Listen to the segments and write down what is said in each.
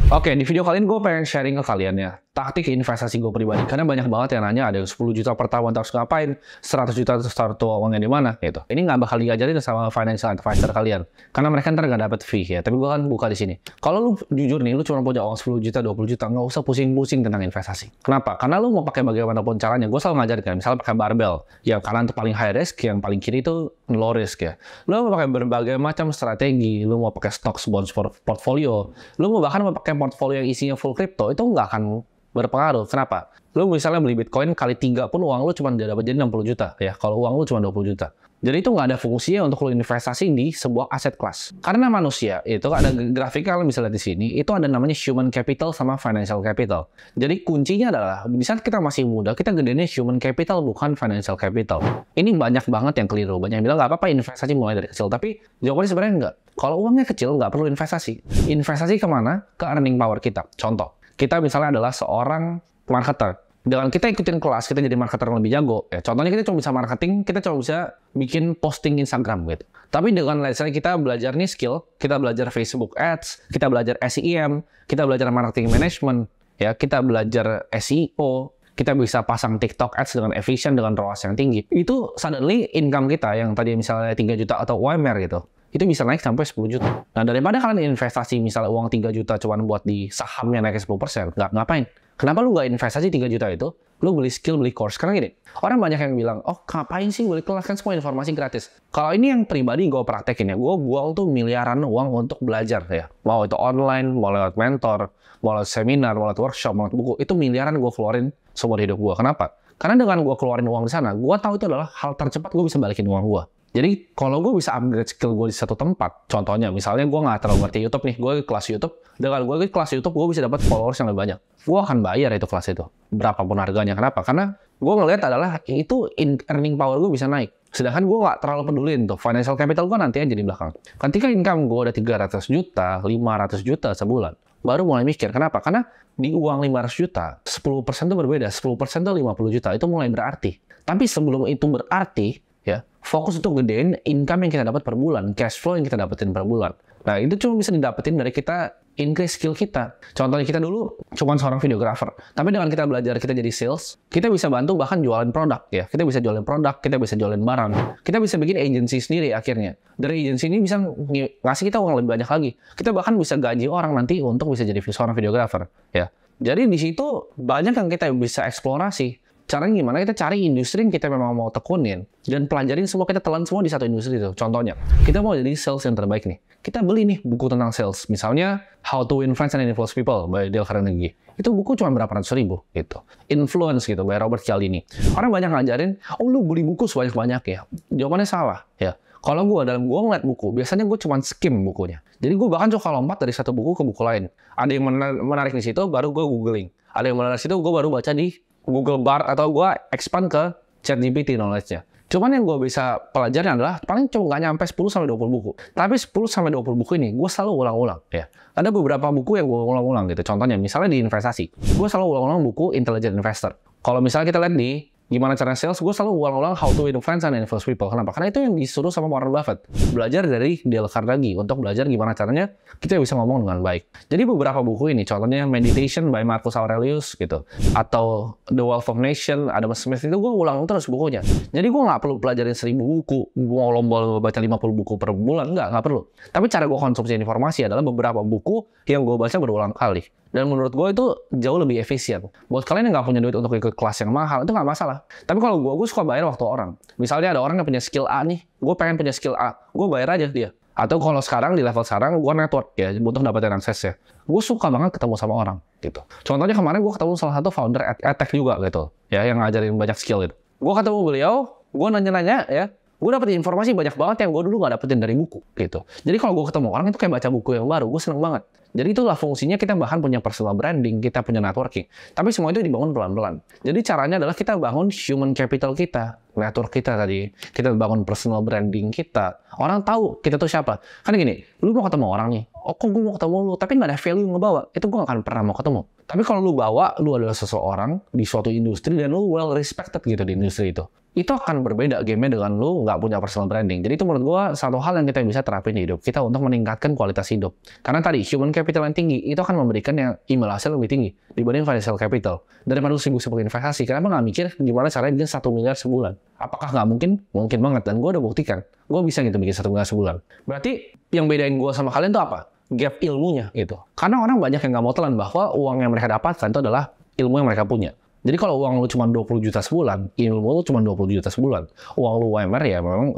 Oke, di video kali ini gue pengen sharing ke kalian ya, taktik investasi gue pribadi. Karena banyak banget yang nanya, ada yang 10 juta per tahun harus ngapain, 100 juta start to uangnya di mana, gitu. Ini nggak bakal diajarin sama financial advisor kalian. Karena mereka ntar nggak dapet fee ya, tapi gue kan buka di sini. Kalau lu jujur nih, lu cuma punya uang 10 juta, 20 juta, nggak usah pusing-pusing tentang investasi. Kenapa? Karena lu mau pakai bagaimanapun caranya, gue selalu ngajarin kan, misalnya pakai barbell, yang kanan itu paling high risk, yang paling kiri itu low risk ya. Lu mau pakai berbagai macam strategi, lu mau pakai stocks, bonds, portfolio, lu mau bahkan mau pakai portfolio yang isinya full crypto, itu nggak akan berpengaruh. Kenapa? Lu misalnya beli Bitcoin kali 3 pun uang lu cuma dapat jadi 60 juta ya, kalau uang lu cuma 20 juta. Jadi itu nggak ada fungsinya untuk lu investasi di sebuah aset kelas. Karena manusia itu ada grafiknya, kalian bisa lihat di sini, itu ada namanya human capital sama financial capital. Jadi kuncinya adalah di saat kita masih muda, kita gedenya human capital bukan financial capital. Ini banyak banget yang keliru. Banyak yang bilang nggak apa-apa investasi mulai dari kecil, tapi jawabannya sebenarnya nggak. Kalau uangnya kecil nggak perlu investasi. Investasi kemana? Ke earning power kita. Contoh, kita misalnya adalah seorang marketer. Dengan kita ikutin kelas, kita jadi marketer yang lebih jago. Ya, contohnya kita cuma bisa marketing, kita cuma bisa bikin posting Instagram gitu. Tapi dengan misalnya kita belajar nih skill, kita belajar Facebook Ads, kita belajar SEM, kita belajar marketing management, ya, kita belajar SEO, kita bisa pasang TikTok Ads dengan efisien, dengan ROAS yang tinggi. Itu suddenly income kita yang tadi misalnya 3 juta atau UMR gitu, itu bisa naik sampai 10 juta. Nah, daripada kalian investasi misalnya uang 3 juta cuman buat di sahamnya naik 10%, ngapain? Kenapa lu nggak investasi 3 juta itu? Lu beli skill, beli course. Karena gini, orang banyak yang bilang, oh ngapain sih beli kelas, kan semua informasi gratis. Kalau ini yang pribadi gue praktekin ya, gue buang tuh miliaran uang untuk belajar ya. Mau itu online, mau lewat mentor, mau lewat seminar, mau lewat workshop, mau lewat buku. Itu miliaran gue keluarin seumur hidup gue. Kenapa? Karena dengan gue keluarin uang di sana, gue tahu itu adalah hal tercepat gue bisa balikin uang gue. Jadi kalau gue bisa upgrade skill gue di satu tempat, contohnya misalnya gue nggak terlalu ngerti YouTube nih, gue kelas YouTube, dengan gue kelas YouTube gue bisa dapat followers yang lebih banyak. Gue akan bayar itu kelas itu, berapapun harganya. Kenapa? Karena gue ngelihat adalah itu earning power gue bisa naik. Sedangkan gue nggak terlalu pedulin tuh, financial capital gue nanti aja di belakang. Ketika income gue udah 300 juta, 500 juta sebulan, baru mulai mikir. Kenapa? Karena di uang 500 juta, 10% itu berbeda, 10% itu 50 juta, itu mulai berarti. Tapi sebelum itu berarti, ya, fokus untuk gedein income yang kita dapat per bulan, cash flow yang kita dapetin per bulan. Nah, itu cuma bisa didapetin dari kita increase skill kita. Contohnya kita dulu cuma seorang videographer, tapi dengan kita belajar, kita jadi sales, kita bisa bantu bahkan jualan produk ya. Kita bisa jualan produk, kita bisa jualan barang, kita bisa bikin agency sendiri akhirnya. Dari agency ini bisa ngasih kita uang lebih banyak lagi. Kita bahkan bisa gaji orang nanti untuk bisa jadi seorang videographer ya. Jadi di situ banyak yang kita bisa eksplorasi. Caranya gimana? Kita cari industri yang kita memang mau tekunin dan pelajarin semua, kita telan semua di satu industri itu. Contohnya, kita mau jadi sales yang terbaik nih. Kita beli nih buku tentang sales. Misalnya, How to Influence and Influence People by Dale Carnegie. Itu buku cuma berapa ratus ribu gitu. Influence gitu by Robert Cialdini. Orang banyak ngajarin, oh lu beli buku sebanyak-banyak ya. Jawabannya salah ya. Kalau gue ngeliat buku, biasanya gue cuma skim bukunya. Jadi gue bahkan suka lompat dari satu buku ke buku lain. Ada yang menarik di situ, baru gue googling. Ada yang menarik di situ, gue baru baca di Google Bar atau gue expand ke ChatGPT knowledge-nya. Cuman yang gue bisa pelajarin adalah paling cuma nggak nyampe 10-20 buku. Tapi 10-20 buku ini gue selalu ulang-ulang ya. Ada beberapa buku yang gue ulang-ulang gitu. Contohnya misalnya di investasi, gue selalu ulang-ulang buku Intelligent Investor. Kalau misalnya kita lihat di gimana cara sales, gue selalu ulang-ulang How to Influence and Influence People. Kenapa? Karena itu yang disuruh sama Warren Buffett. Belajar dari Dale Carnegie untuk belajar gimana caranya kita bisa ngomong dengan baik. Jadi beberapa buku ini, contohnya Meditation by Marcus Aurelius gitu, atau The Wealth of Nations, Adam Smith, itu gue ulang terus bukunya. Jadi gue nggak perlu pelajarin 1000 buku, gue lomba baca 50 buku per bulan, nggak perlu. Tapi cara gue konsumsi informasi adalah beberapa buku yang gue baca berulang kali. Dan menurut gue itu jauh lebih efisien. Buat kalian yang nggak punya duit untuk ikut kelas yang mahal, itu nggak masalah. Tapi kalau gue suka bayar waktu orang. Misalnya ada orang yang punya skill A nih, gue pengen punya skill A, gue bayar aja dia. Atau kalau sekarang, di level sekarang, gue network ya, untuk dapetin aksesnya. Gue suka banget ketemu sama orang, gitu. Contohnya kemarin gue ketemu salah satu founder EdTech juga, gitu. Ya, yang ngajarin banyak skill, gitu. Gue ketemu beliau, gue nanya-nanya, ya. Gue dapetin informasi banyak banget yang gue dulu gak dapetin dari buku, gitu. Jadi kalau gue ketemu orang, itu kayak baca buku yang baru, gue seneng banget. Jadi itulah fungsinya, kita bahkan punya personal branding, kita punya networking. Tapi semua itu dibangun pelan-pelan. Jadi caranya adalah kita bangun human capital kita, network kita tadi. Kita bangun personal branding kita. Orang tahu kita tuh siapa. Kan gini, lu mau ketemu orang nih, oh kok gue mau ketemu lu, tapi nggak ada value yang ngebawa, itu gue nggak akan pernah mau ketemu. Tapi kalau lu bawa, lu adalah seseorang di suatu industri dan lu well respected gitu di industri itu akan berbeda game-nya dengan lu nggak punya personal branding. Jadi itu menurut gue satu hal yang kita bisa terapin di hidup kita untuk meningkatkan kualitas hidup. Karena tadi human capital yang tinggi itu akan memberikan yang email hasil lebih tinggi dibanding financial capital. Daripada lu sibuk-sibuk investasi, kenapa nggak mikir gimana caranya bikin 1 miliar sebulan? Apakah nggak mungkin? Mungkin banget, dan gue udah buktikan. Gue bisa gitu bikin 1 miliar sebulan. Berarti yang bedain gue sama kalian tuh apa? Gap ilmunya gitu. Karena orang banyak yang nggak mau telan bahwa uang yang mereka dapatkan itu adalah ilmu yang mereka punya. Jadi kalau uang lu cuma 20 juta sebulan, ilmu lu cuma 20 juta sebulan. Uang lu UMR ya memang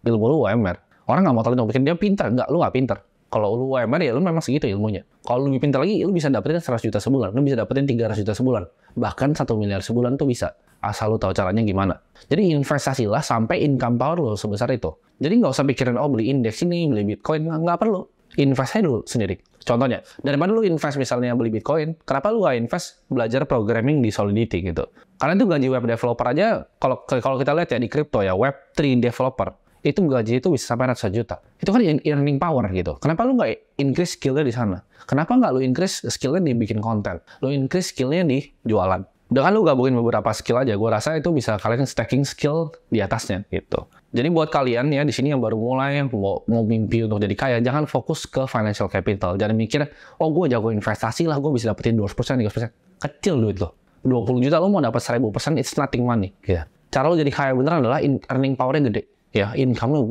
ilmu lu UMR. Orang nggak mau telan dong, bikin dia pintar. Nggak, lu nggak pintar. Kalau lu UMR ya lu memang segitu ilmunya. Kalau lu lebih pintar lagi, lu bisa dapetin 100 juta sebulan. Lu bisa dapetin 300 juta sebulan. Bahkan 1 miliar sebulan tuh bisa. Asal lu tahu caranya gimana. Jadi investasilah sampai income power lu sebesar itu. Jadi nggak usah pikirin, oh beli indeks ini, beli Bitcoin. Nggak perlu. Invest aja dulu sendiri. Contohnya, daripada lu invest misalnya beli Bitcoin, kenapa lu nggak invest belajar programming di Solidity gitu? Karena itu gaji web developer aja, kalau kita lihat ya di crypto ya, Web3 developer, itu gaji itu bisa sampai ratusan juta. Itu kan earning power gitu. Kenapa lu nggak increase skillnya di sana? Kenapa nggak lu increase skillnya di bikin konten? Lu increase skillnya di jualan. Dengan lu gabungin beberapa skill aja, gue rasa itu bisa kalian stacking skill di atasnya gitu. Jadi buat kalian ya di sini yang baru mulai mau mimpi untuk jadi kaya, jangan fokus ke financial capital. Jangan mikir, oh gue jago investasi lah, gue bisa dapetin 2%, 3%. Kecil duit lo. 20 juta lo mau dapat 1000%, it's nothing money. Gitu. Cara lo jadi kaya beneran adalah earning power-nya gede. Ya, income lo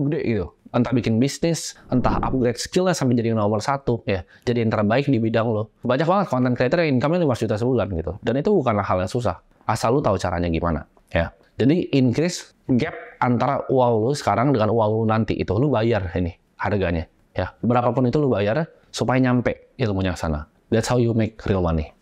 gede gitu. Entah bikin bisnis, entah upgrade skillnya sampai jadi nomor 1, ya. Jadi yang terbaik di bidang lo. Banyak banget content creator yang income-nya 5 juta sebulan gitu. Dan itu bukanlah hal yang susah. Asal lo tahu caranya gimana, ya. Jadi increase gap antara uang lo sekarang dengan uang lo nanti itu. Lo bayar ini harganya, ya. Berapapun itu lo bayar supaya nyampe ilmunya ke sana. That's how you make real money.